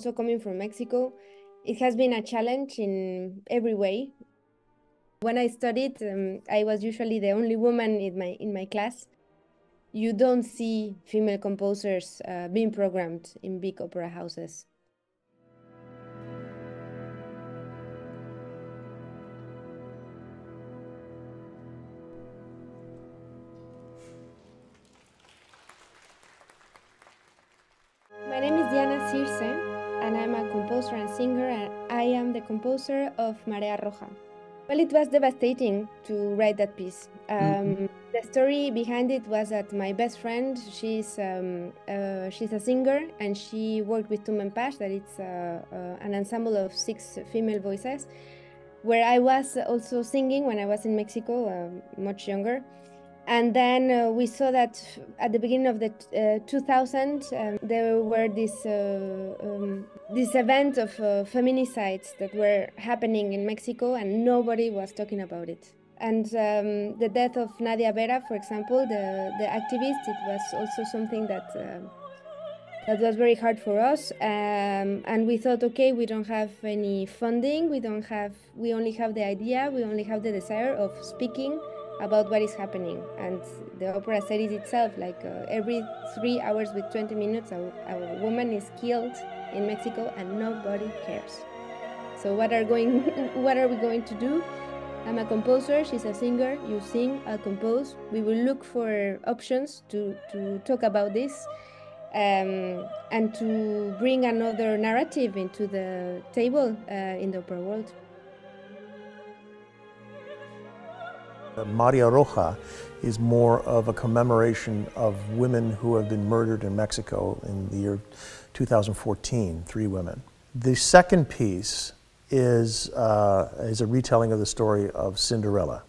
also coming from Mexico, it has been a challenge in every way. When I studied, I was usually the only woman in my class. You don't see female composers being programmed in big opera houses. My name is Syrse, and I'm a composer and singer, and I am the composer of Marea Roja. Well, it was devastating to write that piece. The story behind it was that my best friend, she's a singer, and she worked with Tumenpash, that it's an ensemble of 6 female voices, where I was also singing when I was in Mexico, much younger. And then we saw that at the beginning of the 2000, there were this event of feminicides that were happening in Mexico, and nobody was talking about it. And the death of Nadia Vera, for example, the activist, it was also something that was very hard for us. And we thought, okay, we don't have any funding, we only have the idea, we only have the desire of speaking about what is happening. And the opera said it itself, like every 3 hours with 20 minutes, a woman is killed in Mexico and nobody cares. So what are we going to do? I'm a composer, she's a singer, you sing, I'll compose. We will look for options to talk about this and to bring another narrative into the table in the opera world. Marea Roja is more of a commemoration of women who have been murdered in Mexico in the year 2014, 3 women. The second piece is a retelling of the story of Cinderella.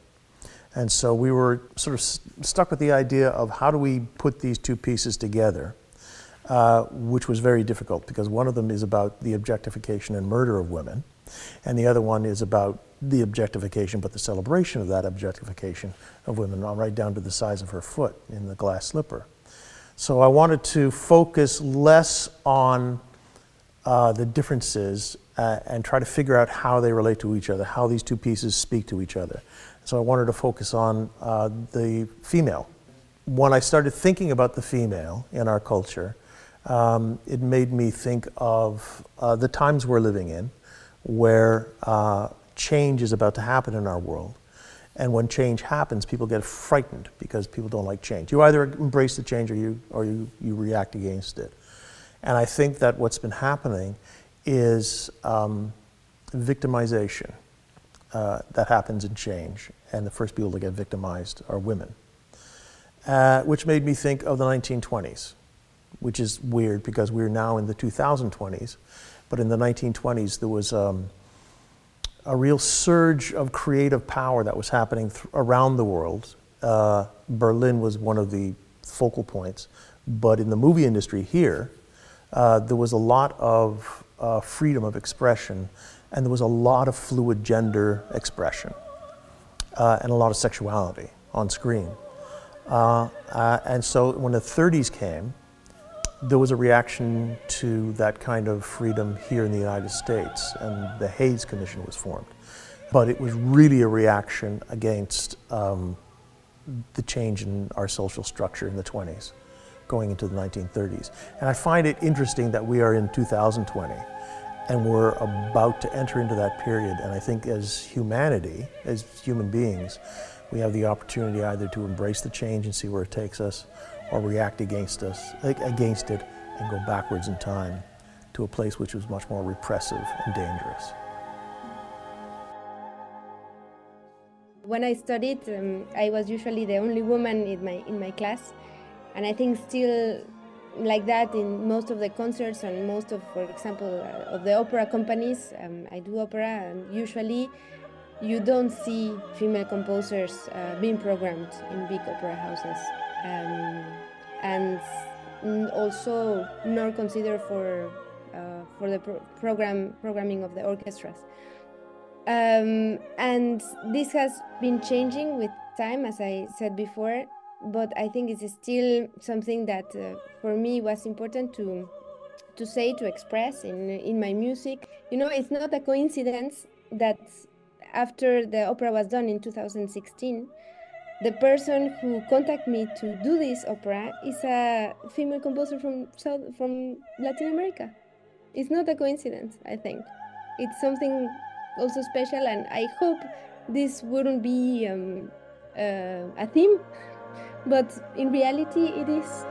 And so we were sort of stuck with the idea of how do we put these 2 pieces together, which was very difficult because one of them is about the objectification and murder of women, and the other one is about the objectification, but the celebration of that objectification of women, right down to the size of her foot in the glass slipper. So I wanted to focus less on the differences and try to figure out how they relate to each other, how these 2 pieces speak to each other. So I wanted to focus on the female. When I started thinking about the female in our culture, it made me think of the times we're living in, where change is about to happen in our world. And when change happens, people get frightened because people don't like change. You either embrace the change or you react against it. And I think that what's been happening is victimization that happens in change. And the first people to get victimized are women, which made me think of the 1920s, which is weird because we're now in the 2020s. But in the 1920s, there was a real surge of creative power that was happening around the world. Berlin was one of the focal points, but in the movie industry here, there was a lot of freedom of expression, and there was a lot of fluid gender expression, and a lot of sexuality on screen. And so when the 30s came, there was a reaction to that kind of freedom here in the United States, and the Hays Commission was formed. But it was really a reaction against the change in our social structure in the 20s, going into the 1930s. And I find it interesting that we are in 2020, and we're about to enter into that period. And I think as humanity, as human beings, we have the opportunity either to embrace the change and see where it takes us, or react against it and go backwards in time to a place which was much more repressive and dangerous. When I studied, I was usually the only woman in my class, and I think still like that in most of the concerts and most of, for example, of the opera companies. I do opera, and usually you don't see female composers being programmed in big opera houses. And also nor considered for the programming of the orchestras. And this has been changing with time, as I said before, but I think it's still something that for me was important to to say, to express in my music. You know, it's not a coincidence that after the opera was done in 2016, the person who contacted me to do this opera is a female composer from Latin America. It's not a coincidence, I think. It's something also special, and I hope this wouldn't be a theme, but in reality it is.